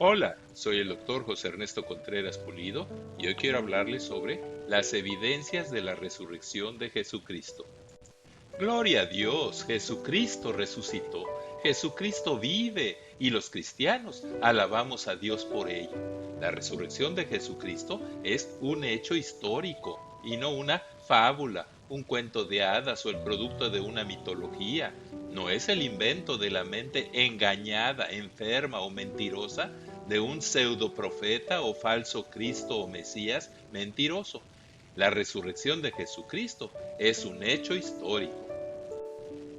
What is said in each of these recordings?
Hola, soy el doctor José Ernesto Contreras Pulido y hoy quiero hablarles sobre las evidencias de la resurrección de Jesucristo. Gloria a Dios, Jesucristo resucitó, Jesucristo vive y los cristianos alabamos a Dios por ello. La resurrección de Jesucristo es un hecho histórico y no una fábula, un cuento de hadas o el producto de una mitología. No es el invento de la mente engañada, enferma o mentirosa de un pseudoprofeta o falso Cristo o Mesías mentiroso. La resurrección de Jesucristo es un hecho histórico.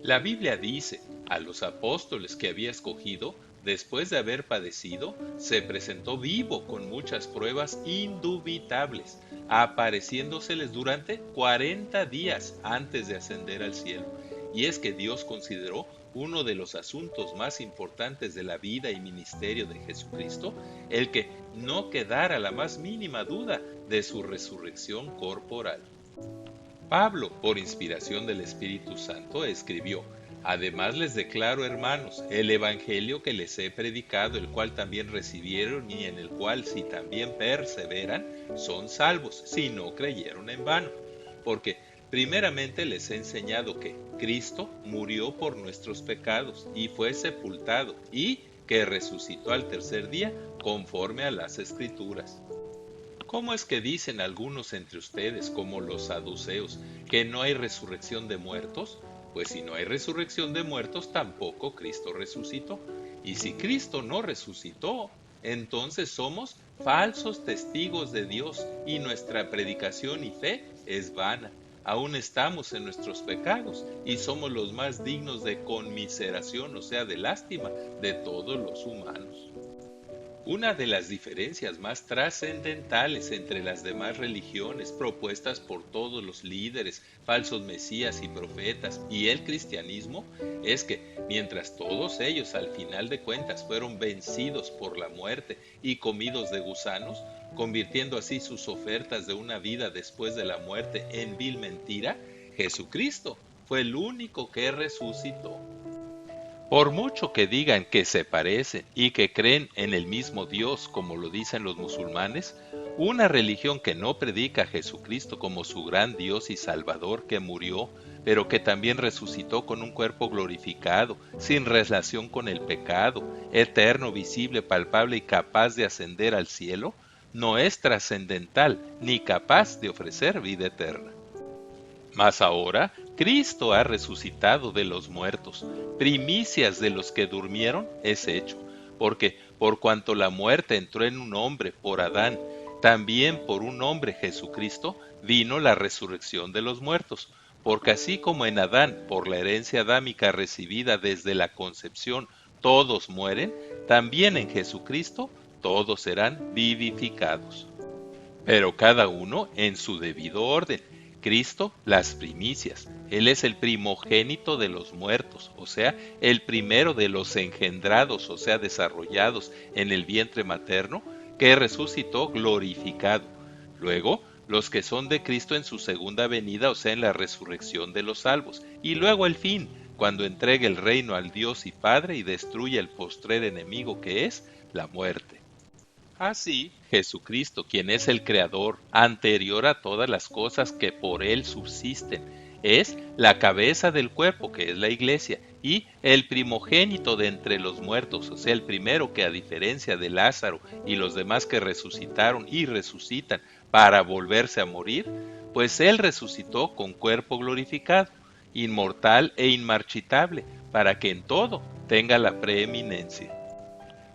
La Biblia dice, a los apóstoles que había escogido, después de haber padecido, se presentó vivo con muchas pruebas indubitables, apareciéndoseles durante 40 días antes de ascender al cielo. Y es que Dios consideró uno de los asuntos más importantes de la vida y ministerio de Jesucristo, el que no quedara la más mínima duda de su resurrección corporal. Pablo, por inspiración del Espíritu Santo, escribió: Además les declaro, hermanos, el evangelio que les he predicado, el cual también recibieron y en el cual si también perseveran, son salvos, si no creyeron en vano. Porque primeramente les he enseñado que Cristo murió por nuestros pecados y fue sepultado, y que resucitó al tercer día conforme a las Escrituras. ¿Cómo es que dicen algunos entre ustedes, como los saduceos, que no hay resurrección de muertos? Pues si no hay resurrección de muertos, tampoco Cristo resucitó. Y si Cristo no resucitó, entonces somos falsos testigos de Dios y nuestra predicación y fe es vana. Aún estamos en nuestros pecados y somos los más dignos de conmiseración, o sea, de lástima, de todos los humanos. Una de las diferencias más trascendentales entre las demás religiones propuestas por todos los líderes, falsos mesías y profetas y el cristianismo es que mientras todos ellos al final de cuentas fueron vencidos por la muerte y comidos de gusanos, convirtiendo así sus ofertas de una vida después de la muerte en vil mentira, Jesucristo fue el único que resucitó. Por mucho que digan que se parecen y que creen en el mismo Dios, como lo dicen los musulmanes, una religión que no predica a Jesucristo como su gran Dios y Salvador que murió, pero que también resucitó con un cuerpo glorificado, sin relación con el pecado, eterno, visible, palpable y capaz de ascender al cielo, no es trascendental ni capaz de ofrecer vida eterna. Mas ahora Cristo ha resucitado de los muertos, primicias de los que durmieron es hecho, porque por cuanto la muerte entró en un hombre por Adán, también por un hombre Jesucristo vino la resurrección de los muertos, porque así como en Adán, por la herencia adámica recibida desde la concepción, todos mueren, también en Jesucristo todos serán vivificados. Pero cada uno en su debido orden. Cristo, las primicias. Él es el primogénito de los muertos, o sea, el primero de los engendrados, o sea, desarrollados en el vientre materno, que resucitó glorificado. Luego, los que son de Cristo en su segunda venida, o sea, en la resurrección de los salvos. Y luego el fin, cuando entregue el reino al Dios y Padre y destruya el postrer enemigo que es la muerte. Así, Jesucristo, quien es el Creador, anterior a todas las cosas que por Él subsisten, es la cabeza del cuerpo, que es la Iglesia, y el primogénito de entre los muertos, o sea, el primero que a diferencia de Lázaro y los demás que resucitaron y resucitan para volverse a morir, pues Él resucitó con cuerpo glorificado, inmortal e inmarchitable, para que en todo tenga la preeminencia.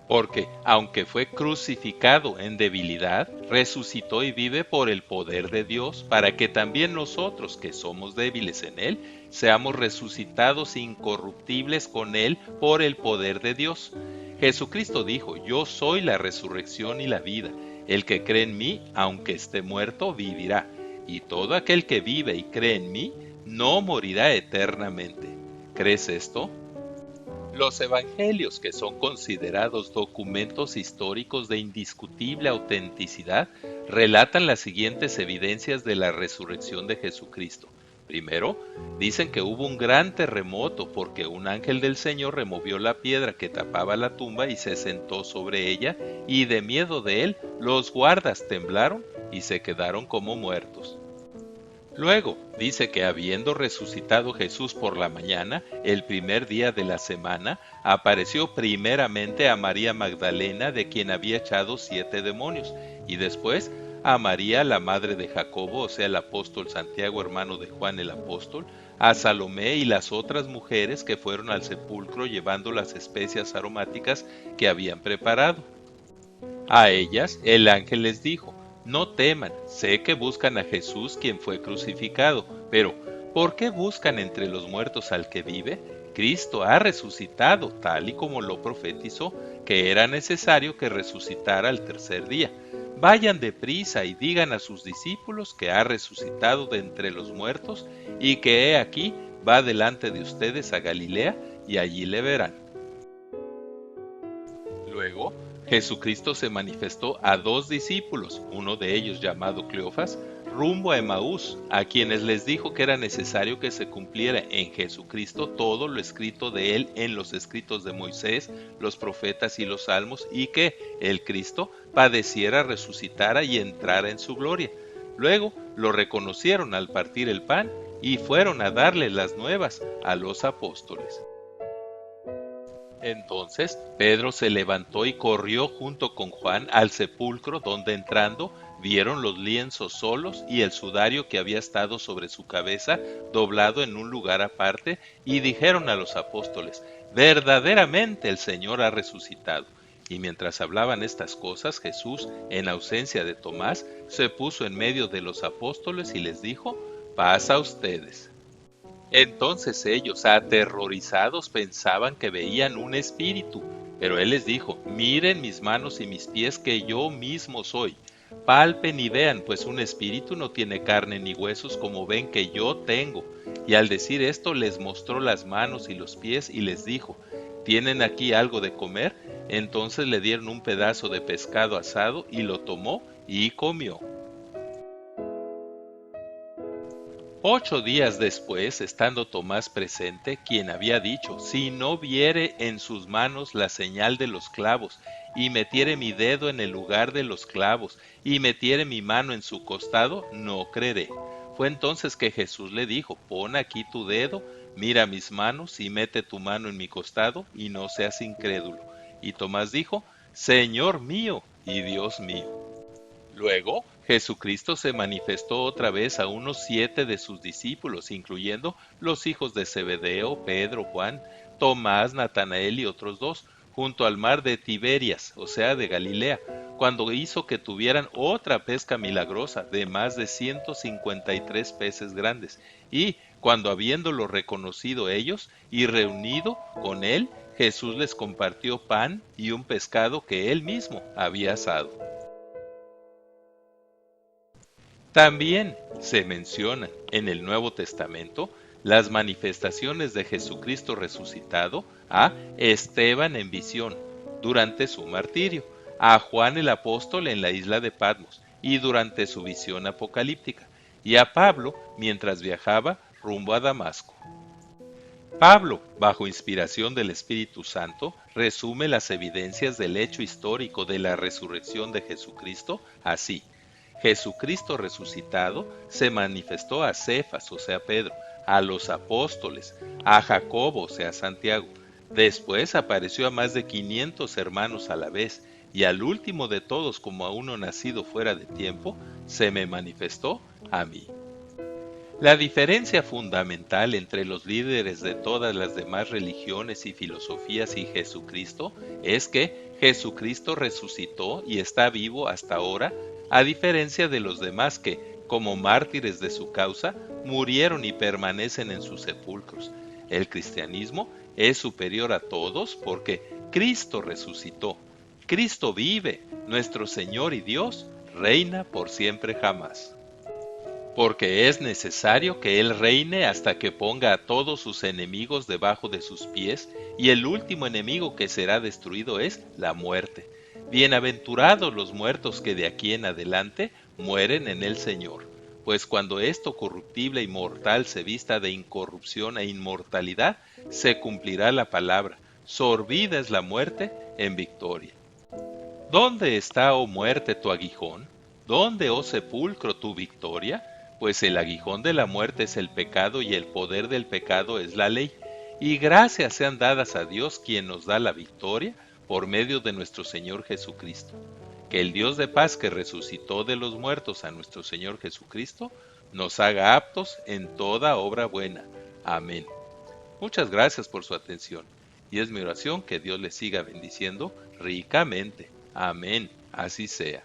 Porque, aunque fue crucificado en debilidad, resucitó y vive por el poder de Dios, para que también nosotros, que somos débiles en Él, seamos resucitados incorruptibles con Él por el poder de Dios. Jesucristo dijo: Yo soy la resurrección y la vida. El que cree en mí, aunque esté muerto, vivirá. Y todo aquel que vive y cree en mí, no morirá eternamente. ¿Crees esto? Los evangelios, que son considerados documentos históricos de indiscutible autenticidad, relatan las siguientes evidencias de la resurrección de Jesucristo. Primero, dicen que hubo un gran terremoto porque un ángel del Señor removió la piedra que tapaba la tumba y se sentó sobre ella, y de miedo de él, los guardas temblaron y se quedaron como muertos. Luego, dice que habiendo resucitado Jesús por la mañana, el primer día de la semana, apareció primeramente a María Magdalena, de quien había echado 7 demonios, y después a María, la madre de Jacobo, o sea, el apóstol Santiago, hermano de Juan el apóstol, a Salomé y las otras mujeres que fueron al sepulcro llevando las especias aromáticas que habían preparado. A ellas el ángel les dijo: no teman, sé que buscan a Jesús quien fue crucificado, pero ¿por qué buscan entre los muertos al que vive? Cristo ha resucitado, tal y como lo profetizó, que era necesario que resucitara al tercer día. Vayan deprisa y digan a sus discípulos que ha resucitado de entre los muertos y que he aquí va delante de ustedes a Galilea y allí le verán. Luego, Jesucristo se manifestó a 2 discípulos, uno de ellos llamado Cleofas, rumbo a Emaús, a quienes les dijo que era necesario que se cumpliera en Jesucristo todo lo escrito de él en los escritos de Moisés, los profetas y los salmos, y que el Cristo padeciera, resucitara y entrara en su gloria. Luego lo reconocieron al partir el pan y fueron a darle las nuevas a los apóstoles. Entonces Pedro se levantó y corrió junto con Juan al sepulcro, donde entrando vieron los lienzos solos y el sudario que había estado sobre su cabeza doblado en un lugar aparte, y dijeron a los apóstoles: verdaderamente el Señor ha resucitado. Y mientras hablaban estas cosas, Jesús, en ausencia de Tomás, se puso en medio de los apóstoles y les dijo: paz a ustedes. Entonces ellos, aterrorizados, pensaban que veían un espíritu, pero él les dijo: miren mis manos y mis pies, que yo mismo soy. Palpen y vean, pues un espíritu no tiene carne ni huesos como ven que yo tengo. Y al decir esto les mostró las manos y los pies y les dijo: ¿tienen aquí algo de comer? Entonces le dieron un pedazo de pescado asado y lo tomó y comió. 8 días después, estando Tomás presente, quien había dicho: si no viere en sus manos la señal de los clavos, y metiere mi dedo en el lugar de los clavos, y metiere mi mano en su costado, no creeré. Fue entonces que Jesús le dijo: pon aquí tu dedo, mira mis manos, y mete tu mano en mi costado, y no seas incrédulo. Y Tomás dijo: Señor mío y Dios mío. Luego, Jesucristo se manifestó otra vez a unos 7 de sus discípulos, incluyendo los hijos de Zebedeo, Pedro, Juan, Tomás, Natanael y otros 2, junto al mar de Tiberias, o sea, de Galilea, cuando hizo que tuvieran otra pesca milagrosa de más de 153 peces grandes, y cuando habiéndolo reconocido ellos y reunido con él, Jesús les compartió pan y un pescado que él mismo había asado. También se mencionan en el Nuevo Testamento las manifestaciones de Jesucristo resucitado a Esteban en visión durante su martirio, a Juan el apóstol en la isla de Patmos y durante su visión apocalíptica, y a Pablo mientras viajaba rumbo a Damasco. Pablo, bajo inspiración del Espíritu Santo, resume las evidencias del hecho histórico de la resurrección de Jesucristo así: Jesucristo resucitado se manifestó a Cefas, o sea Pedro, a los apóstoles, a Jacobo, o sea Santiago. Después apareció a más de 500 hermanos a la vez, y al último de todos, como a uno nacido fuera de tiempo, se me manifestó a mí. La diferencia fundamental entre los líderes de todas las demás religiones y filosofías y Jesucristo es que Jesucristo resucitó y está vivo hasta ahora, a diferencia de los demás que, como mártires de su causa, murieron y permanecen en sus sepulcros. El cristianismo es superior a todos porque Cristo resucitó. Cristo vive, nuestro Señor y Dios, reina por siempre jamás. Porque es necesario que Él reine hasta que ponga a todos sus enemigos debajo de sus pies, y el último enemigo que será destruido es la muerte. Bienaventurados los muertos que de aquí en adelante mueren en el Señor. pues cuando esto corruptible y mortal se vista de incorrupción e inmortalidad, se cumplirá la palabra, sorbida es la muerte en victoria. ¿Dónde está, oh muerte, tu aguijón? ¿Dónde, oh sepulcro, tu victoria? Pues el aguijón de la muerte es el pecado y el poder del pecado es la ley. Y gracias sean dadas a Dios quien nos da la victoria por medio de nuestro Señor Jesucristo. Que el Dios de paz que resucitó de los muertos a nuestro Señor Jesucristo nos haga aptos en toda obra buena. Amén. Muchas gracias por su atención y es mi oración que Dios les siga bendiciendo ricamente. Amén. Así sea.